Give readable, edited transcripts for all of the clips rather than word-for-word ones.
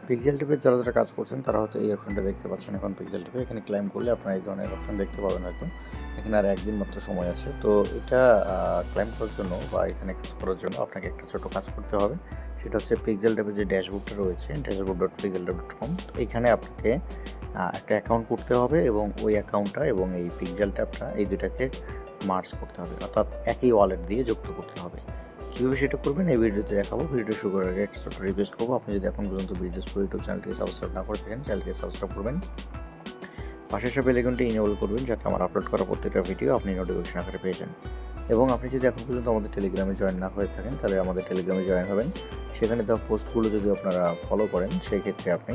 Pixel টিপে যারা কাজ করছেন তারা হয়তো এই অপশনটা দেখতে পাচ্ছেন। এখন পিক্সেল টিপে এখানে ক্লাইম করলে আপনারা এই ধরনের অপশন দেখতে পাবেন হয়তো। এখানে আর একদিন মাত্র সময় আছে। তো এটা ক্লাইম করার জন্য বা এখানে কাজ করার জন্য আপনাকে একটা ছোট কাজ করতে হবে। সেটা হচ্ছে পিক্সেল টিপে যে ড্যাশবোর্ডটা রয়েছে dashboard.pixeltab.com, তো এইখানে আপনাকে একটা অ্যাকাউন্ট করতে হবে এবং ওই অ্যাকাউন্টটা এবং এই পিক্সেল ট্যাবটা এই দুটাকে মার্জ করতে হবে, অর্থাৎ একই ওয়ালেট দিয়ে যুক্ত করতে হবে। কীভাবে সেটা করবেন এই ভিডিওতে দেখাবো। ভিডিও শুরু করার আগে একটা ছোট্ট রিকোয়েস্ট করবো, আপনি যদি এখন পর্যন্ত ভিডিওস প্রো ইউটিউব চ্যানেলটিকে সাবস্ক্রাইব না করে থাকেন চ্যানেলটিকে সাবস্ক্রাইব করবেন, পাশে সব বেল আইকনটি ইনেবল করবেন যাতে আমার আপলোড করা প্রত্যেকটা ভিডিও আপনি নোটিফিকেশন আকারে পেয়ে যান। এবং আপনি যদি এখন পর্যন্ত আমাদের টেলিগ্রামে জয়েন না হয়ে থাকেন তাহলে আমাদের টেলিগ্রামে জয়েন হবেন। সেখানে দেওয়া পোস্টগুলো যদি আপনারা ফলো করেন সেই ক্ষেত্রে আপনি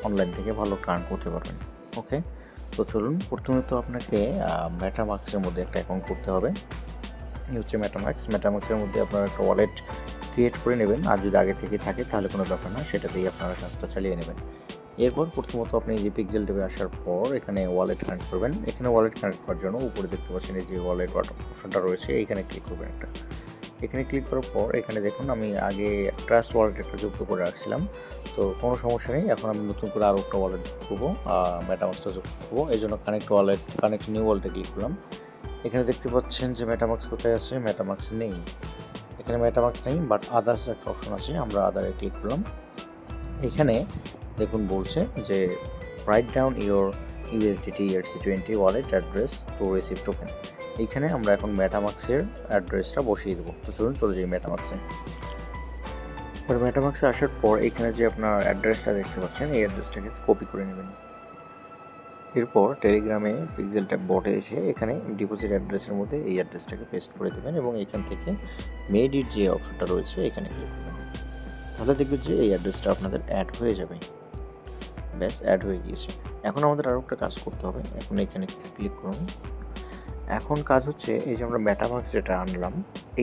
অনলাইন থেকে ভালো আর্ন করতে পারবেন। ওকে, তো চলুন। প্রথমে তো আপনাকে মেটামাস্কের মধ্যে একটা অ্যাকাউন্ট করতে হবে। এই হচ্ছে মেটামাস্কের মধ্যে আপনারা একটা ওয়ালেট ক্রিয়েট করে নেবেন। আর যদি আগে থেকে থাকে তাহলে কোনো ব্যাপার না, সেটাতেই আপনারা কাজটা চালিয়ে নেবেন। এরপর প্রথমত আপনি যে পিক্সেল টিপে আসার পর এখানে ওয়ালেট কানেক্ট করবেন। এখানে ওয়ালেট কানেক্ট করার জন্য উপরে দেখতে পাচ্ছেন এই যে ওয়ালেট অপশনটা রয়েছে, এইখানে ক্লিক করবেন একটা। এখানে ক্লিক করার পর এখানে দেখুন আমি আগে ট্রাস্ট ওয়ালেট একটা যুক্ত করে রাখছিলাম, তো কোনো সমস্যা নেই। এখন আমি নতুন করে আরও একটা ওয়ালেট করবো, মেটামাস্কটা যুক্ত করবো। এই জন্য কানেক্ট নিউ ওয়ালেটে ক্লিক করলাম। এখানে দেখতে পাচ্ছেন যে মেটামাস্ক কোথায় আছে, মেটামাস্ক নেই। এখানে মেটামাস্ক নেই, বাট আদার্স একটা অপশন আছে, আমরা আদারে ক্লিক করলাম। এখানে দেখুন বলছে যে write down your USDT ERC20 wallet address to receive token. এইখানে আমরা এখন মেটামাস্কের অ্যাড্রেসটা বসিয়ে দেবো। তো চলুন চলে যাই মেটামাস্কে। এবার মেটামাস্কে আসার পর এখানে যে আপনার অ্যাড্রেসটা দেখতে পাচ্ছেন এই অ্যাড্রেসটাকে কপি করে নেবেন। এরপর টেলিগ্রামে পিক্সেল ট্যাব বটে এসে এখানে ডিপোজিট অ্যাড্রেসের মধ্যে এই অ্যাড্রেসটাকে পেস্ট করে দেবেন এবং এখান থেকে মেড ইট যে অপশনটা রয়েছে এখানে ক্লিক করবেন। তাহলে দেখবেন যে এই অ্যাড্রেসটা আপনাদের অ্যাড হয়ে যাবে। ব্যাস, অ্যাড হয়ে গিয়েছে। এখন আমাদের আরও একটা কাজ করতে হবে। এখন এখানে ক্লিক করুন। এখন কাজ হচ্ছে এই যে আমরা মেটামাস্ক যেটা আনলাম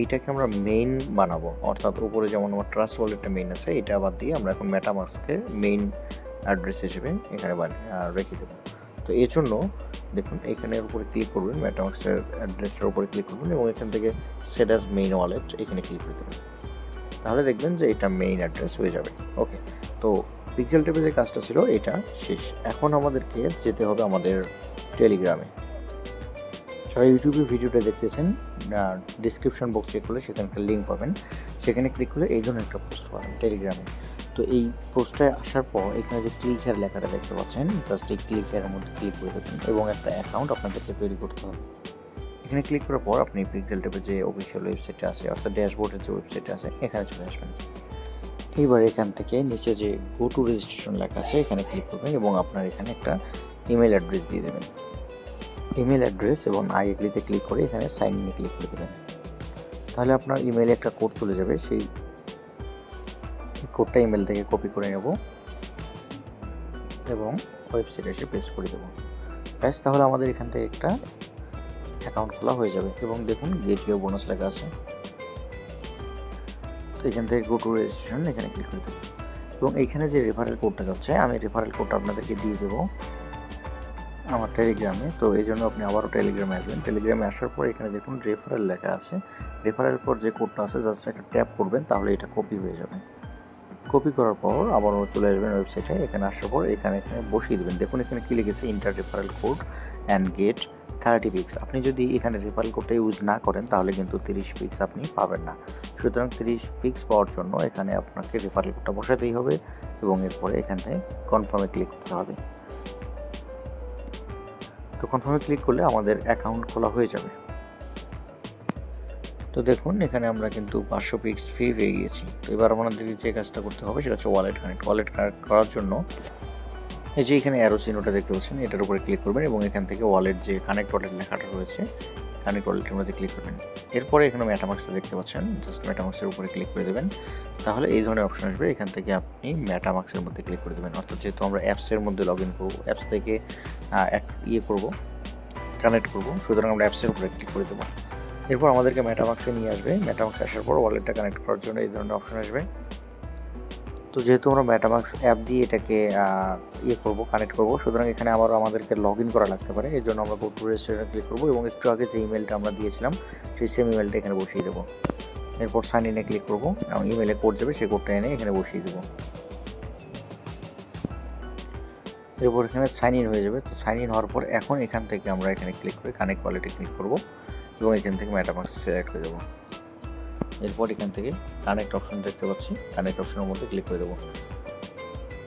এইটাকে আমরা মেইন বানাবো, অর্থাৎ উপরে যেমন আমার ট্রাস্ট ওয়ালেটটা মেইন আছে, এটা বাদ দিয়ে আমরা এখন মেটামাস্কের মেইন অ্যাড্রেস হিসেবে এখানে রেখে দেবো। তো এর জন্য দেখুন এখানের উপরে ক্লিক করবেন, মেটামাস্কের অ্যাড্রেসটার উপরে ক্লিক করবেন এবং এখান থেকে সেট অ্যাজ মেইন ওয়ালেট এখানে ক্লিক করে দেবেন। তাহলে দেখবেন যে এটা মেইন অ্যাড্রেস হয়ে যাবে। ওকে, তো পিক্সেল টিপে যে কাজটা ছিল এটা শেষ। এখন আমাদেরকে যেতে হবে আমাদের টেলিগ্রামে। যারা ইউটিউবে ভিডিওটা দেখতেছেন, ডিসক্রিপশন বক্স চেক করলে সেখানে একটা লিঙ্ক পাবেন, সেখানে ক্লিক করলে এই ধরনের একটা পোস্ট পাবেন টেলিগ্রামে। তো এই পোস্টটায় আসার পর এখানে যে ক্লিক হেয়ার লেখাটা দেখতে পাচ্ছেন, জাস্ট এই ক্লিক হেয়ারের মধ্যে ক্লিক করে দেবেন এবং একটা অ্যাকাউন্ট আপনাদেরকে তৈরি করতে হবে। এখানে ক্লিক করার পর আপনি পিক্সেল টিপে যে অফিসিয়াল ওয়েবসাইটটা আছে, অর্থাৎ ড্যাশবোর্ডের যে ওয়েবসাইট আছে এখানে চলে আসবেন। এইবার এখান থেকে নিচে যে গো টু রেজিস্ট্রেশন লেখা আছে এখানে ক্লিক করবেন এবং আপনার এখানে একটা ইমেল অ্যাড্রেস দিয়ে দেবেন। ইমেল অ্যাড্রেস এবং আই এগ্রিতে ক্লিক করে এখানে সাইন ইনে ক্লিক করে দেবেন। তাহলে আপনার ইমেলে একটা কোড চলে যাবে, সেই কোডটা ইমেল থেকে কপি করে নেব এবং ওয়েবসাইটে এসে পেস্ট করে দেবো। ব্যাস, তাহলে আমাদের এখান থেকে একটা অ্যাকাউন্ট খোলা হয়ে যাবে। এবং দেখুন গেট ইউর বোনাস লেখা আছে, তো এখান থেকে গো টু রেজিস্ট্রেশন এখানে ক্লিক করে দেবো এবং এইখানে যে রেফারেল কোডটা যাচ্ছে আমি রেফারেল কোডটা আপনাদেরকে দিয়ে দেবো আমার টেলিগ্রামে। তো এই জন্য আপনি আবারও টেলিগ্রামে আসবেন। টেলিগ্রামে আসার পর এখানে দেখুন রেফারেল লেখা আছে, রেফারেল পর যে কোডটা আছে জাস্ট একটা ট্যাপ করবেন, তাহলে এটা কপি হয়ে যাবে। কপি করার পর আবারও চলে আসবেন ওয়েবসাইটে। এখানে আসার পর এখানে বসিয়ে দেবেন। দেখুন এখানে কি লিখেছে, enter referral code and get 30 picks. আপনি যদি এখানে রেফারেল কোডটা ইউজ না করেন তাহলে কিন্তু 30 পিক্স আপনি পাবেন না। সুতরাং 30 পিক্স পাওয়ার জন্য এখানে আপনাকে রেফারেল কোডটা বসাতেই হবে এবং এরপরে এখান থেকে কনফার্মে ক্লিক করতে হবে। তো কনফার্মে ক্লিক করলে আমাদের অ্যাকাউন্ট খোলা হয়ে যাবে। তো দেখুন এখানে আমরা কিন্তু 500 পিক্স ফি পেয়ে গিয়েছি। তো এবার আমাদের যে কাজটা করতে হবে সেটা হচ্ছে ওয়ালেট কানেক্ট করার জন্য এই যে এখানে অ্যারো চিহ্নটা দেখতে পাচ্ছেন এটার উপরে ক্লিক করবেন এবং এখান থেকে ওয়ালেট যে কানেক্ট ওয়ালেট লেখাটা রয়েছে কানেক্ট ওয়ালেটের মধ্যে ক্লিক করবেন। এরপরে এখানে মেটামাস্কটা দেখতে পাচ্ছেন, জাস্ট মেটামাস্কের উপরে ক্লিক করে দেবেন। তাহলে এই ধরনের অপশন আসবে, এখান থেকে আপনি মেটামাস্কের মধ্যে ক্লিক করে দেবেন। অর্থাৎ যেহেতু আমরা অ্যাপসের মধ্যে লগ ইন করবো, অ্যাপস থেকে কানেক্ট করবো, সুতরাং আমরা অ্যাপসের উপরে ক্লিক করে দেবো। এরপর আমাদেরকে মেটামাস্কে নিয়ে আসবে। মেটামাস্ক আসার পর ওয়ালেটটা কানেক্ট করার জন্য এই ধরনের অপশন আসবে। তো যেহেতু আমরা মেটামাস্ক অ্যাপ দিয়ে এটাকে কানেক্ট করবো, সুতরাং এখানে আবারও আমাদেরকে লগ ইন করা লাগতে পারে। এই জন্য আমরা গো টু রেজিস্ট্রেশনে ক্লিক করবো এবং একটু আগে যে ইমেলটা আমরা দিয়েছিলাম সেই সেম ইমেলটা এখানে বসিয়ে দেবো। এরপর সাইন ইনে ক্লিক করবো এবং ইমেলে কোড যাবে, সেই কোডটা এনে এখানে বসিয়ে দেবো। এরপর এখানে সাইন ইন হয়ে যাবে। তো সাইন ইন হওয়ার পর এখন এখান থেকে আমরা এখানে ক্লিক করে কানেক্ট ওয়ালেটে ক্লিক করব এবং এখান থেকে মেটামাস্ক সিলেক্ট করে দেবো। এরপর এখান থেকে কানেক্ট অপশন দেখতে পাচ্ছি, কানেক্ট অপশনের মধ্যে ক্লিক করে দেবো।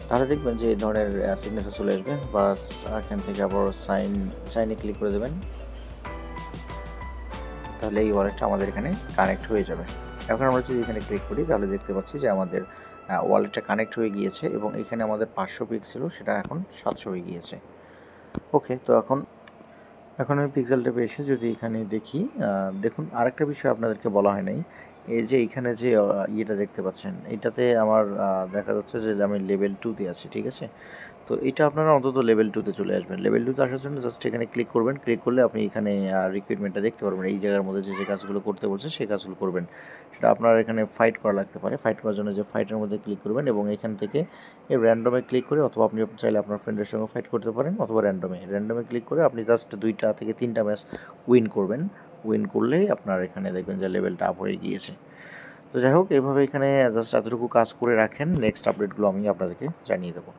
তাহলে দেখবেন যে এই ধরনের সিগনেচার চলে আসবে। বাস এখান থেকে আবার সাইনে ক্লিক করে দেবেন। তাহলে এই ওয়ালেটটা আমাদের এখানে কানেক্ট হয়ে যাবে। এখন আমরা যদি এখানে ক্লিক করি তাহলে দেখতে পাচ্ছি যে আমাদের ওয়ালেটটা কানেক্ট হয়ে গিয়েছে এবং এখানে আমাদের 500 পিক ছিল, সেটা এখন 700 হয়ে গিয়েছে। ওকে, তো এখন আমি পিক্সেল ট্যাবে এসে যদি এখানে দেখি, দেখুন আরেকটা বিষয় আপনাদেরকে বলা হয় নাই। এই যে এখানে যে ইয়েটা দেখতে পাচ্ছেন, এটাতে আমার দেখা যাচ্ছে যে আমি লেভেল 2-তে আছি, ঠিক আছে? তো এটা আপনারা অন্তত লেভেল 2-তে চলে আসবেন। লেভেল 2-তে আসার জন্য জাস্ট এখানে ক্লিক করবেন। ক্লিক করলে আপনি এখানে রিক্রুটমেন্টটা দেখতে পারবেন। এই জায়গার মধ্যে যে কাজগুলো করতে বলছে সেই কাজগুলো করবেন। সেটা আপনার এখানে ফাইট করা লাগতে পারে। ফাইট করার জন্য যে ফাইটের মধ্যে ক্লিক করবেন এবং এখান থেকে এই র্যান্ডমে ক্লিক করে, অথবা আপনি চাইলে আপনার ফ্রেন্ডের সঙ্গে ফাইট করতে পারেন, অথবা র্যান্ডমে ক্লিক করে আপনি জাস্ট 2টা থেকে 3টা ম্যাচ উইন করবেন। উইন করলেই আপনার এখানে দেখবেন যে লেভেলটা আপ হয়ে গিয়েছে। তো যাই হোক, এভাবে এখানে জাস্ট এতটুকু কাজ করে রাখেন। নেক্সট আপডেটগুলো আমি আপনাদেরকে জানিয়ে দেবো।